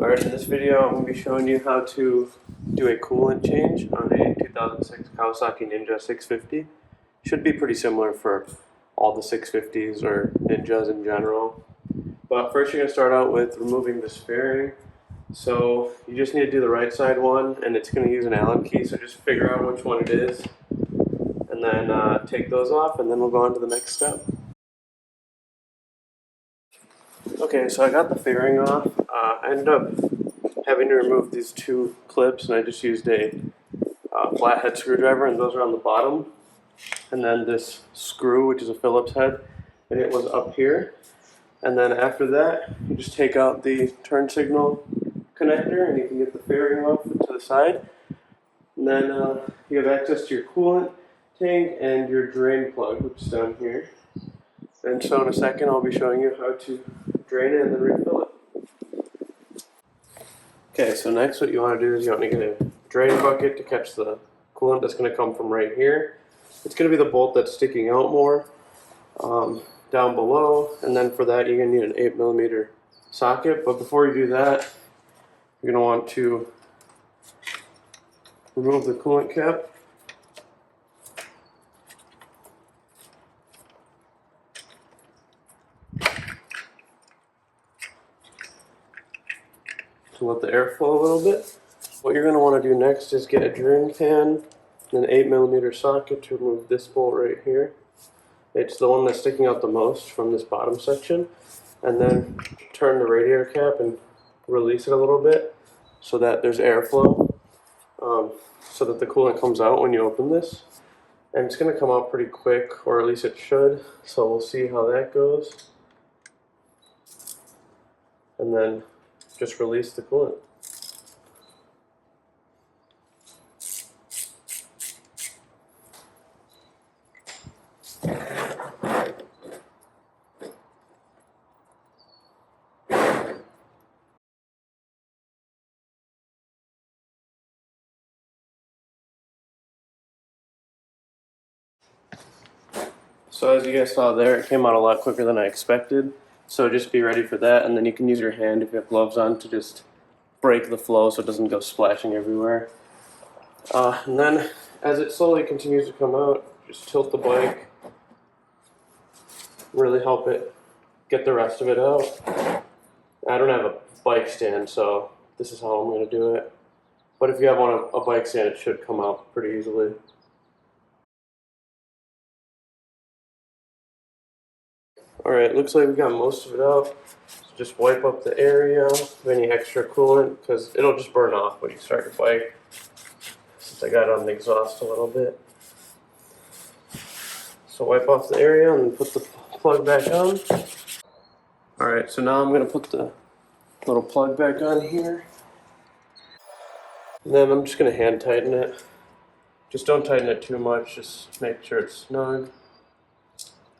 Alright, in this video I'm going to be showing you how to do a coolant change on a 2006 Kawasaki Ninja 650. Should be pretty similar for all the 650s or Ninjas in general. But first you're going to start out with removing this fairing. So you just need to do the right side one, and it's going to use an Allen key, so just figure out which one it is. And then take those off, and then we'll go on to the next step. Okay, so I got the fairing off. I ended up having to remove these two clips, and I just used a flathead screwdriver, and those are on the bottom. And then this screw, which is a Phillips head, and it was up here. And then after that, you just take out the turn signal connector, and you can get the fairing off to the side. And then you have access to your coolant tank and your drain plug, which is down here. And so in a second, I'll be showing you how to drain it and then refill it. Okay, so next what you want to do is you want to get a drain bucket to catch the coolant that's going to come from right here. It's going to be the bolt that's sticking out more down below, and then for that you're going to need an 8mm socket. But before you do that, you're going to want to remove the coolant cap. To let the air flow a little bit. What you're going to want to do next is get a drain pan and an 8mm socket to remove this bolt right here. It's the one that's sticking out the most from this bottom section. And then turn the radiator cap and release it a little bit so that there's airflow, so that the coolant comes out when you open this. And it's going to come out pretty quick, or at least it should. So we'll see how that goes. And then just release the coolant. So as you guys saw there, it came out a lot quicker than I expected. So just be ready for that, and then you can use your hand if you have gloves on to just break the flow so it doesn't go splashing everywhere. And then as it slowly continues to come out, just tilt the bike, really help it get the rest of it out. I don't have a bike stand, so this is how I'm going to do it. But if you have a bike stand, it should come out pretty easily. Alright, looks like we got most of it out. So just wipe up the area of any extra coolant, because it'll just burn off when you start your bike. Since I got it on the exhaust a little bit. So wipe off the area and put the plug back on. Alright, so now I'm going to put the little plug back on here. And then I'm just going to hand tighten it. Just don't tighten it too much, just make sure it's snug.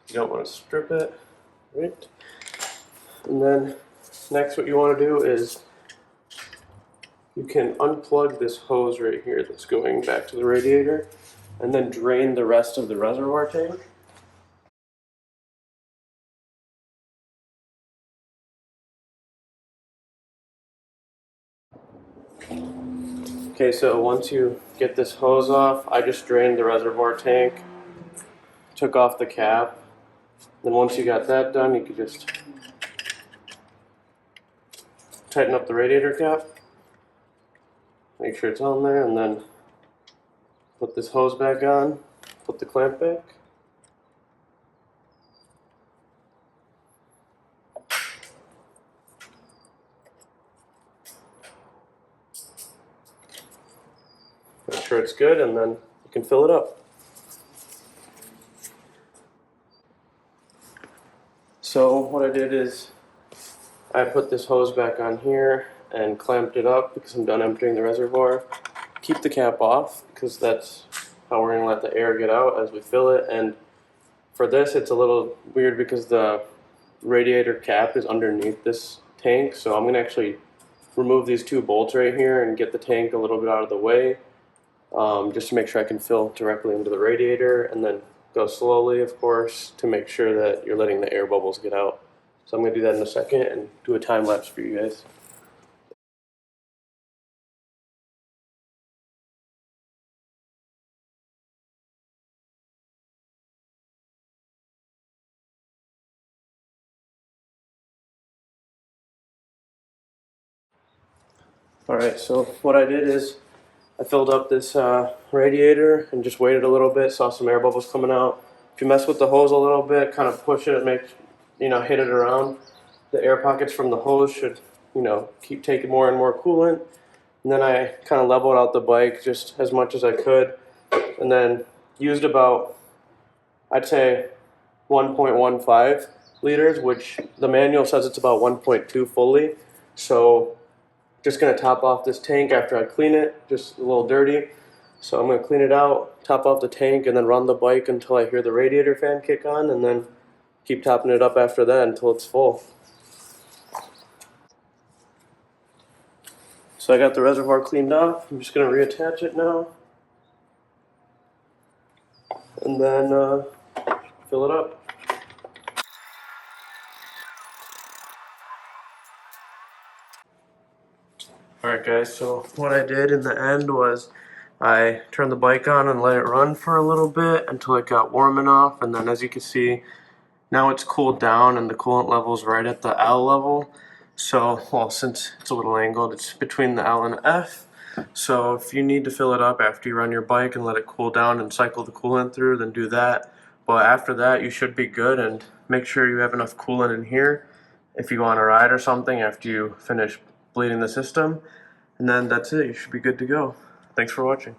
You don't want to strip it. Right. And then next what you want to do is you can unplug this hose right here that's going back to the radiator and then drain the rest of the reservoir tank. Okay, so once you get this hose off, I just drained the reservoir tank, took off the cap. Then once you got that done, you could just tighten up the radiator cap, make sure it's on there, and then put this hose back on, put the clamp back. Make sure it's good, and then you can fill it up. So what I did is I put this hose back on here and clamped it up because I'm done emptying the reservoir. Keep the cap off because that's how we're going to let the air get out as we fill it. And for this it's a little weird because the radiator cap is underneath this tank, so I'm going to actually remove these two bolts right here and get the tank a little bit out of the way, just to make sure I can fill directly into the radiator, and then go slowly, of course, to make sure that you're letting the air bubbles get out. So I'm going to do that in a second and do a time lapse for you guys. Alright, so what I did is I filled up this radiator and just waited a little bit, saw some air bubbles coming out. If you mess with the hose a little bit, kind of push it and hit it around, the air pockets from the hose should, keep taking more and more coolant. And then I kind of leveled out the bike just as much as I could, and then used about, I'd say, 1.15 liters, which the manual says it's about 1.2 fully. So just gonna top off this tank after I clean it, just a little dirty. So I'm gonna clean it out, top off the tank, and then run the bike until I hear the radiator fan kick on, and then keep topping it up after that until it's full. So I got the reservoir cleaned off. I'm just gonna reattach it now, and then fill it up. Alright guys, so what I did in the end was I turned the bike on and let it run for a little bit until it got warm enough, and then as you can see, now it's cooled down and the coolant level is right at the L level. So, well, since it's a little angled, it's between the L and F. So if you need to fill it up after you run your bike and let it cool down and cycle the coolant through, then do that. But after that, you should be good, and make sure you have enough coolant in here if you go on a ride or something after you finish bleeding the system. And then that's it, you should be good to go. Thanks for watching.